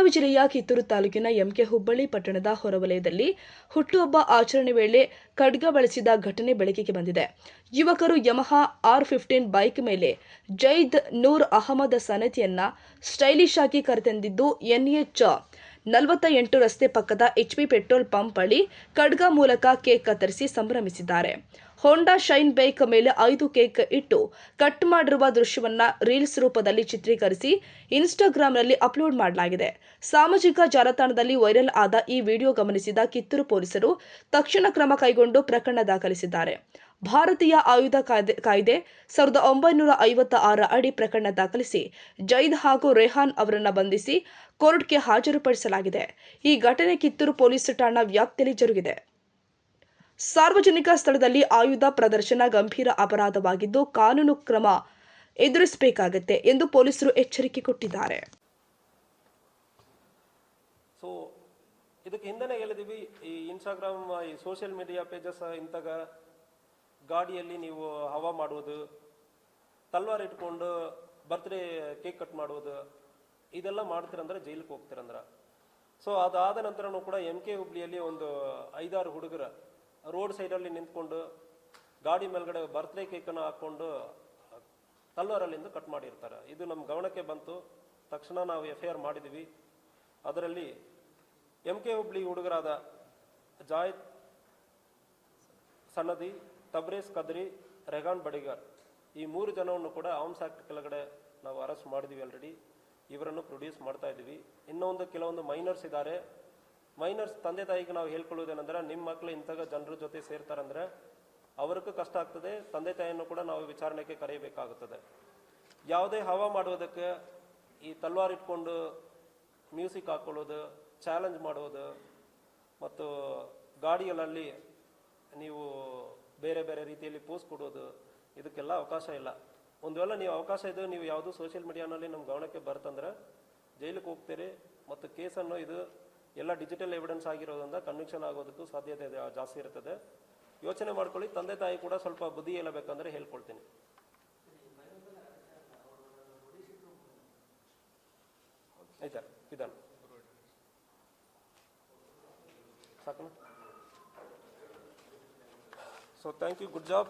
ಬೆಳಗಾವಿ ಜಿಲ್ಲೆಯ ಕಿತ್ತೂರು ತಾಲೂಕಿನ ಎಂಕೆ ಹುಬ್ಬಳ್ಳಿ ಪಟ್ಟಣದ ಹೊರವಲಯದಲ್ಲಿ ಹುಟ್ಟುಹಬ್ಬ ಆಚರಣೆ ವೇಳೆ ಖಡ್ಗ ಬಳಸಿದ ಘಟನೆ ಬೆಳಕಿಗೆ ಬಂದಿದೆ. ಯುವಕರು ಯಮಹಾ R15 ಬೈಕ್ ಮೇಲೆ ಜೈದ್ ನೂರ್ ಅಹಮದ್ ಸನತಿಯನ್ನ ಸ್ಟೈಲಿಶ್ ಆಗಿ ಕರೆತಂದಿದ್ದು NH 48 ರಸ್ತೆ ಪಕ್ಕದ HP ಪೆಟ್ರೋಲ್ ಪಂಪ್ ಬಳಿ ಖಡ್ಗ ಮೂಲಕ ಕೇಕ್ ಕತ್ತರಿಸಿ ಸಂಭ್ರಮಿಸಿದ್ದಾರೆ. ಹೋಂಡಾ ಶೈನ್ ಬೈಕ್ ಮೇಲೆ 5 ಕೇಕ್ ಇಟ್ಟು ಕಟ್ ಮಾಡಿರುವ ದೃಶ್ಯವನ್ನ ರೀಲ್ಸ್ ರೂಪದಲ್ಲಿ ಚಿತ್ರೀಕರಿಸಿ ಇನ್ಸ್ಟಾಗ್ರಾಂನಲ್ಲಿ ಅಪ್ಲೋಡ್ ಮಾಡಲಾಗಿದೆ. ಸಾಮಾಜಿಕ ಜಾಲತಾಣದಲ್ಲಿ ವೈರಲ್ ಆದ ಈ ವಿಡಿಯೋ ಗಮನಿಸಿದ ಕಿತ್ತೂರು ಪೊಲೀಸರು ತಕ್ಷಣ ಕ್ರಮ ಕೈಗೊಂಡು ಪ್ರಕರಣ ದಾಖಲಿಸಿದ್ದಾರೆ. ಭಾರತೀಯ ಆಯುಧ ಕಾಯ್ದೆ 1956 ಅಡಿ ಪ್ರಕರಣ ದಾಖಲಿಸಿ ಜೈದ್ ಹಾಗೂ ರೆಹಾನ್ ಅವರನ್ನು ಬಂಧಿಸಿ ಕೋರ್ಟ್ಗೆ ಹಾಜರುಪಡಿಸಲಾಗಿದೆ. ಈ ಘಟನೆ ಕಿತ್ತೂರು ಪೊಲೀಸ್ ಠಾಣಾ ವ್ಯಾಪ್ತಿಯಲ್ಲಿ ಜರುಗಿದೆ. ಸಾರ್ವಜನಿಕ ಸ್ಥಳದಲ್ಲಿ ಆಯುಧ ಪ್ರದರ್ಶನ ಗಂಭೀರ ಅಪರಾಧವಾಗಿದ್ದು ಕಾನೂನು ಕ್ರಮ ಎದುರಿಸಬೇಕಾಗುತ್ತೆ ಎಂದು ಪೊಲೀಸರು ಎಚ್ಚರಿಕೆ ಕೊಟ್ಟಿದ್ದಾರೆ. ಸೊ ಇದಕ್ಕೆ ಹಿಂದೆನೇ ಹೇಳಿದೀವಿ, ಈ ಇನ್ಸ್ಟಾಗ್ರಾಮ್ ಈ ಸೋಷಿಯಲ್ ಮೀಡಿಯಾ ಪೇಜಸ್ ಇಂತಾಗ ಗಾಡಿಯಲ್ಲಿ ನೀವು ಹವಾ ಮಾಡುವುದು, ತಲ್ವಾರ್ ಇಟ್ಕೊಂಡು ಬರ್ತ್ಡೇ ಕೇಕ್ ಕಟ್ ಮಾಡುವುದು, ಇದೆಲ್ಲ ಮಾಡ್ತೀರಂದ್ರೆ ಜೈಲಿಗೆ ಹೋಗ್ತೀರಂದ್ರ. ಸೊ ಅದಾದ ನಂತರನೂ ಕೂಡ MK ಹುಬ್ಳಿಯಲ್ಲಿ ಒಂದು 5-6 ಹುಡುಗರ ರೋಡ್ ಸೈಡಲ್ಲಿ ನಿಂತ್ಕೊಂಡು ಗಾಡಿ ಮೇಲ್ಗಡೆ ಬರ್ತ್ಡೇ ಕೇಕನ್ನು ಹಾಕ್ಕೊಂಡು ತಲ್ವಾರಲ್ಲಿಂದ ಕಟ್ ಮಾಡಿರ್ತಾರೆ. ಇದು ನಮ್ಮ ಗಮನಕ್ಕೆ ಬಂತು. ತಕ್ಷಣ ನಾವು FIR ಮಾಡಿದ್ದೀವಿ. ಅದರಲ್ಲಿ MK ಹುಬ್ಳಿ ಹುಡುಗರಾದ ಜಾಯದ್ ಸನದಿ, ತಬ್ರೇಸ್ ಕದ್ರಿ, ರೆಹಾನ್ ಬಡಿಗಾರ್ ಈ 3 ಜನವನ್ನು ಕೂಡ ಆರ್ಮ್ಸ್ ಆಕ್ಟ್ ಕೆಳಗಡೆ ನಾವು ಅರೆಸ್ಟ್ ಮಾಡಿದ್ದೀವಿ. ಆಲ್ರೆಡಿ ಇವರನ್ನು ಪ್ರೊಡ್ಯೂಸ್ ಮಾಡ್ತಾ ಇದ್ದೀವಿ. ಇನ್ನೊಂದು ಕೆಲವೊಂದು ಮೈನರ್ಸ್ ಇದ್ದಾರೆ. ಮೈನರ್ಸ್ ತಂದೆ ತಾಯಿಗೆ ನಾವು ಹೇಳ್ಕೊಳ್ಳೋದೇನೆಂದ್ರೆ, ನಿಮ್ಮ ಮಕ್ಕಳು ಇಂತಹ ಜನರ ಜೊತೆ ಸೇರ್ತಾರಂದ್ರೆ ಅವ್ರಿಗೂ ಕಷ್ಟ ಆಗ್ತದೆ, ತಂದೆ ತಾಯಿಯನ್ನು ಕೂಡ ನಾವು ವಿಚಾರಣೆಗೆ ಕರೆಯಬೇಕಾಗುತ್ತದೆ. ಯಾವುದೇ ಹವಾ ಮಾಡುವುದಕ್ಕೆ ಈ ತಲ್ವಾರ್ ಇಟ್ಕೊಂಡು ಮ್ಯೂಸಿಕ್ ಹಾಕೊಳ್ಳೋದು, ಚಾಲೆಂಜ್ ಮಾಡೋದು ಮತ್ತು ಗಾಡಿಗಳಲ್ಲಿ ನೀವು ಬೇರೆ ಬೇರೆ ರೀತಿಯಲ್ಲಿ ಪೋಸ್ ಕೊಡೋದು, ಇದಕ್ಕೆಲ್ಲ ಅವಕಾಶ ಇಲ್ಲ. ಒಂದು ವೇಳೆ ನೀವು ಅವಕಾಶ ಇದೆ, ನೀವು ಯಾವುದೂ ಸೋಷಿಯಲ್ ಮೀಡಿಯಾನಲ್ಲಿ ನಮ್ಮ ಗಮನಕ್ಕೆ ಬರ್ತಂದ್ರೆ ಜೈಲಿಗೆ ಹೋಗ್ತೀರಿ ಮತ್ತು ಕೇಸನ್ನು ಇದು ಎಲ್ಲ ಡಿಜಿಟಲ್ ಎವಿಡೆನ್ಸ್ ಆಗಿರೋದ್ರಿಂದ ಕನ್ವಿಕ್ಷನ್ ಆಗೋದಕ್ಕೂ ಸಾಧ್ಯತೆ ಜಾಸ್ತಿ ಇರ್ತದೆ. ಯೋಚನೆ ಮಾಡ್ಕೊಳ್ಳಿ. ತಂದೆ ತಾಯಿ ಕೂಡ ಸ್ವಲ್ಪ ಬುದ್ಧಿ ಹೇಳಬೇಕಂದ್ರೆ ಹೇಳ್ಕೊಳ್ತೀನಿ. ಆಯ್ತಾ ವಿಧಾನ ಸಾಕು. So thank you, good job.